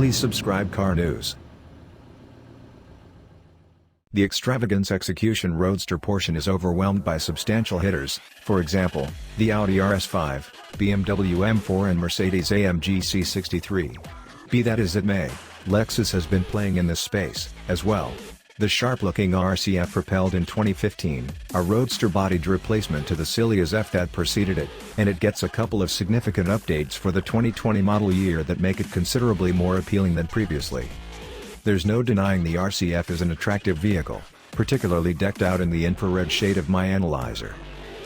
Please subscribe Car News. The extravagance execution roadster portion is overwhelmed by substantial hitters, for example, the Audi RS5, BMW M4 and Mercedes-AMG C63. Be that as it may, Lexus has been playing in this space, as well. The sharp-looking RCF propelled in 2015, a roadster-bodied replacement to the Celia's F that preceded it, and it gets a couple of significant updates for the 2020 model year that make it considerably more appealing than previously. There's no denying the RCF is an attractive vehicle, particularly decked out in the infrared shade of my analyzer.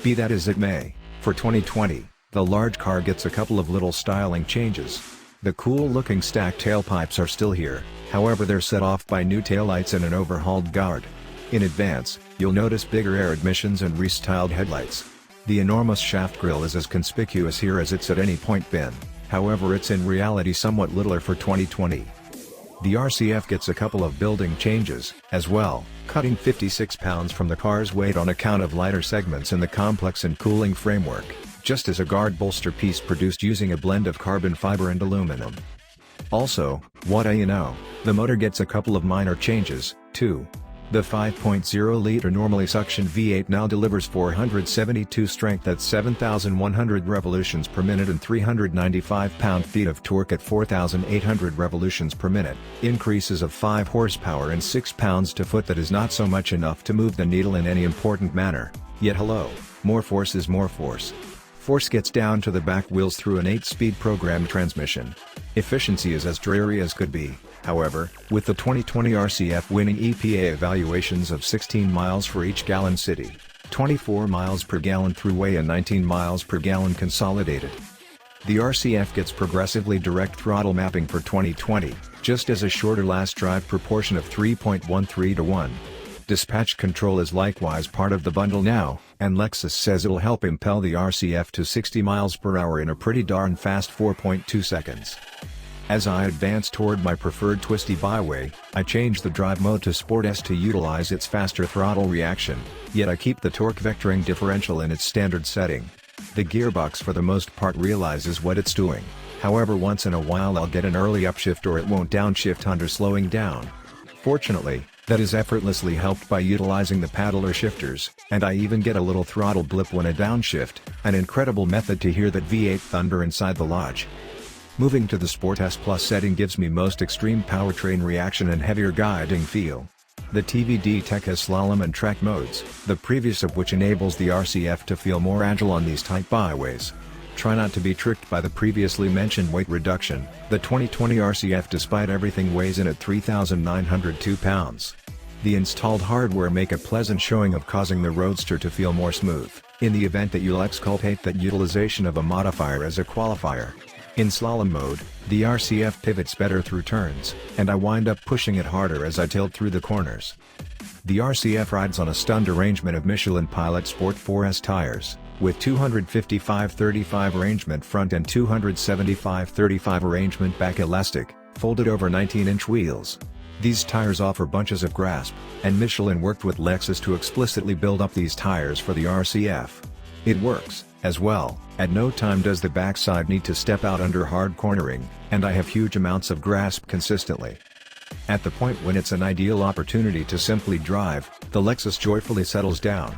Be that as it may, for 2020, the large car gets a couple of little styling changes. The cool-looking stacked tailpipes are still here, however they're set off by new taillights and an overhauled guard. In advance, you'll notice bigger air admissions and restyled headlights. The enormous shaft grille is as conspicuous here as it's at any point been, however it's in reality somewhat littler for 2020. The RCF gets a couple of building changes, as well, cutting 56 pounds from the car's weight on account of lighter segments in the complex and cooling framework, just as a guard bolster piece produced using a blend of carbon fiber and aluminum. Also, what do you know, the motor gets a couple of minor changes, too. The 5.0-liter normally suction V8 now delivers 472 strength at 7,100 revolutions per minute and 395 pound-feet of torque at 4,800 revolutions per minute, increases of 5 horsepower and 6 pounds-to-foot. That is not so much enough to move the needle in any important manner, yet hello, more force is more force. Force gets down to the back wheels through an 8-speed programmed transmission. Efficiency is as dreary as could be, however, with the 2020 RCF winning EPA evaluations of 16 miles for each gallon city, 24 miles per gallon throughway and 19 miles per gallon consolidated. The RCF gets progressively direct throttle mapping for 2020, just as a shorter last drive proportion of 3.13 to 1. Dispatch control is likewise part of the bundle now, and Lexus says it'll help impel the RCF to 60 miles per hour in a pretty darn fast 4.2 seconds. As I advance toward my preferred twisty byway, I change the drive mode to Sport S to utilize its faster throttle reaction, yet I keep the torque vectoring differential in its standard setting. The gearbox for the most part realizes what it's doing, however once in a while I'll get an early upshift or it won't downshift under slowing down. Fortunately, that is effortlessly helped by utilizing the paddle or shifters, and I even get a little throttle blip when I downshift, an incredible method to hear that V8 thunder inside the lodge. Moving to the Sport S Plus setting gives me most extreme powertrain reaction and heavier guiding feel. The TVD Tech has slalom and track modes, the previous of which enables the RCF to feel more agile on these tight byways. Try not to be tricked by the previously mentioned weight reduction. The 2020 RCF despite everything weighs in at 3,902 pounds. The installed hardware make a pleasant showing of causing the roadster to feel more smooth, in the event that you'll exculpate that utilization of a modifier as a qualifier. In slalom mode, the RCF pivots better through turns, and I wind up pushing it harder as I tilt through the corners. The RCF rides on a stunned arrangement of Michelin Pilot Sport 4S tires, with 255/35 arrangement front and 275/35 arrangement back elastic, folded over 19-inch wheels. These tires offer bunches of grasp, and Michelin worked with Lexus to explicitly build up these tires for the RCF. It works, as well, at no time does the backside need to step out under hard cornering, and I have huge amounts of grasp consistently. At the point when it's an ideal opportunity to simply drive, the Lexus joyfully settles down.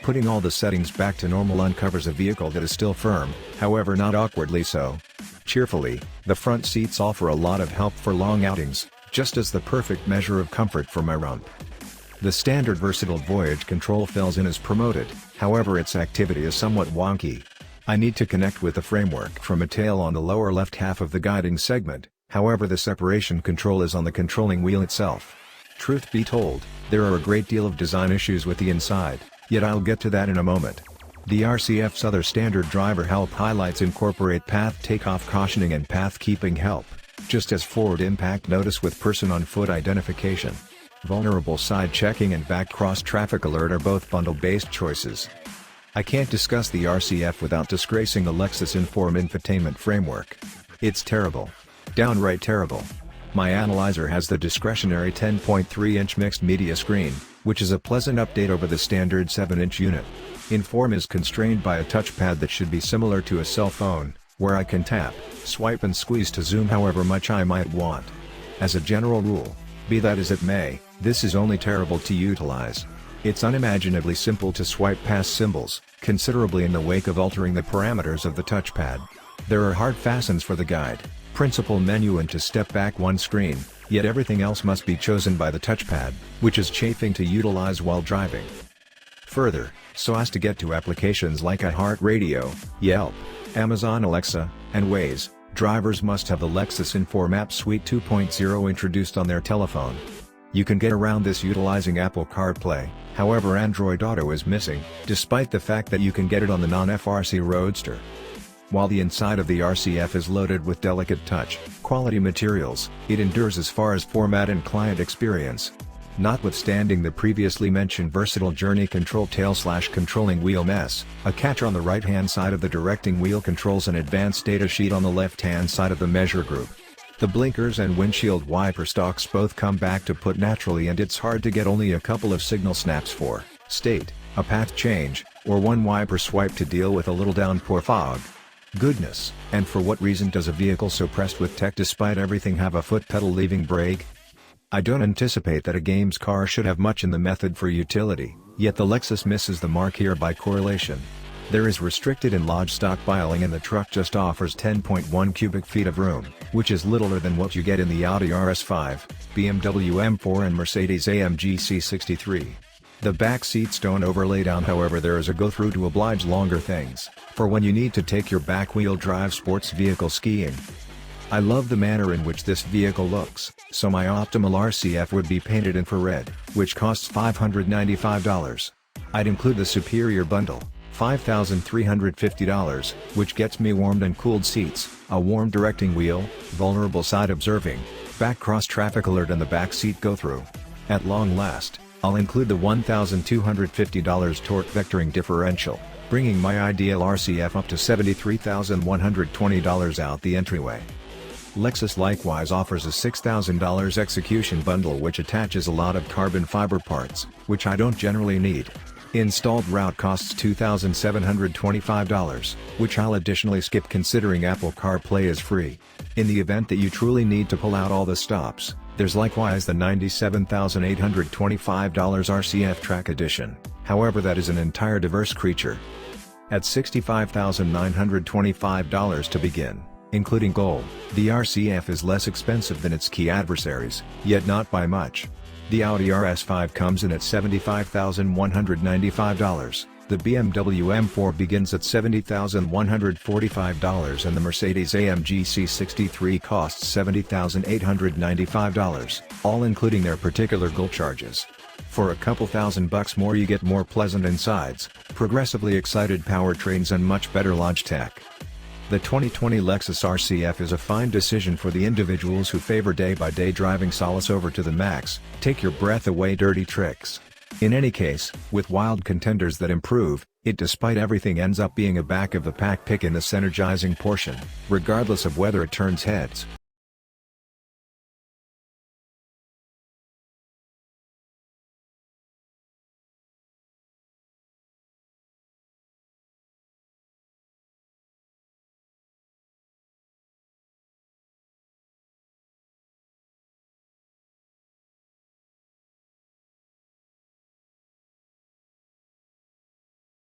Putting all the settings back to normal uncovers a vehicle that is still firm, however not awkwardly so. Cheerfully, the front seats offer a lot of help for long outings, just as the perfect measure of comfort for my rump. The standard versatile voyage control fills in as promoted, however its activity is somewhat wonky. I need to connect with the framework from a tail on the lower left half of the guiding segment, however the separation control is on the controlling wheel itself. Truth be told, there are a great deal of design issues with the inside, yet I'll get to that in a moment. The RCF's other standard driver help highlights incorporate path takeoff cautioning and path keeping help, just as forward impact notice with person on foot identification. Vulnerable side checking and back cross traffic alert are both bundle-based choices. I can't discuss the RCF without disgracing the Lexus Inform infotainment framework. It's terrible. Downright terrible. My analyzer has the discretionary 10.3-inch mixed media screen, which is a pleasant update over the standard 7-inch unit. Inform is constrained by a touchpad that should be similar to a cell phone, where I can tap, swipe and squeeze to zoom however much I might want. As a general rule, be that as it may, this is only terrible to utilize. It's unimaginably simple to swipe past symbols, considerably in the wake of altering the parameters of the touchpad. There are hard fastens for the guide, principal menu and to step back one screen, yet everything else must be chosen by the touchpad, which is chafing to utilize while driving. Further, so as to get to applications like iHeartRadio, Yelp, Amazon Alexa, and Waze, drivers must have the Lexus Info Map Suite 2.0 introduced on their telephone. You can get around this utilizing Apple CarPlay, however Android Auto is missing, despite the fact that you can get it on the non-FRC Roadster. While the inside of the RCF is loaded with delicate touch-quality materials, it endures as far as format and client experience. Notwithstanding the previously mentioned versatile journey control tail/controlling wheel mess, a catch on the right-hand side of the directing wheel controls an advanced data sheet on the left-hand side of the measure group. The blinkers and windshield wiper stalks both come back to put naturally, and it's hard to get only a couple of signal snaps for state, a path change, or one wiper swipe to deal with a little downpour fog. Goodness, and for what reason does a vehicle so pressed with tech despite everything have a foot pedal leaving brake? I don't anticipate that a games car should have much in the method for utility, yet the Lexus misses the mark here by correlation. There is restricted and lodge stockpiling, and the truck just offers 10.1 cubic feet of room, which is littler than what you get in the Audi RS5, BMW M4 and Mercedes-AMG C63. The back seats don't overlay down, however there is a go-through to oblige longer things, for when you need to take your back-wheel drive sports vehicle skiing. I love the manner in which this vehicle looks, so my optimal RCF would be painted infrared, which costs $595. I'd include the superior bundle, $5,350, which gets me warmed and cooled seats, a warm directing wheel, vulnerable side observing, back cross traffic alert and the back seat go-through. At long last, I'll include the $1,250 torque vectoring differential, bringing my ideal RCF up to $73,120 out the entryway. Lexus likewise offers a $6,000 execution bundle which attaches a lot of carbon fiber parts, which I don't generally need. Installed route costs $2,725, which I'll additionally skip considering Apple CarPlay is free. In the event that you truly need to pull out all the stops, there's likewise the $97,825 RCF Track Edition, however that is an entire diverse creature. At $65,925 to begin, including gold, the RCF is less expensive than its key adversaries, yet not by much. The Audi RS5 comes in at $75,195, the BMW M4 begins at $70,145 and the Mercedes-AMG C63 costs $70,895, all including their particular grille charges. For a couple $1,000 more you get more pleasant insides, progressively excited powertrains and much better lodge tech. The 2020 Lexus RCF is a fine decision for the individuals who favor day-by-day driving solace over to the max, take your breath away dirty tricks. In any case, with wild contenders that improve, it despite everything ends up being a back-of-the-pack pick in the synergizing portion, regardless of whether it turns heads,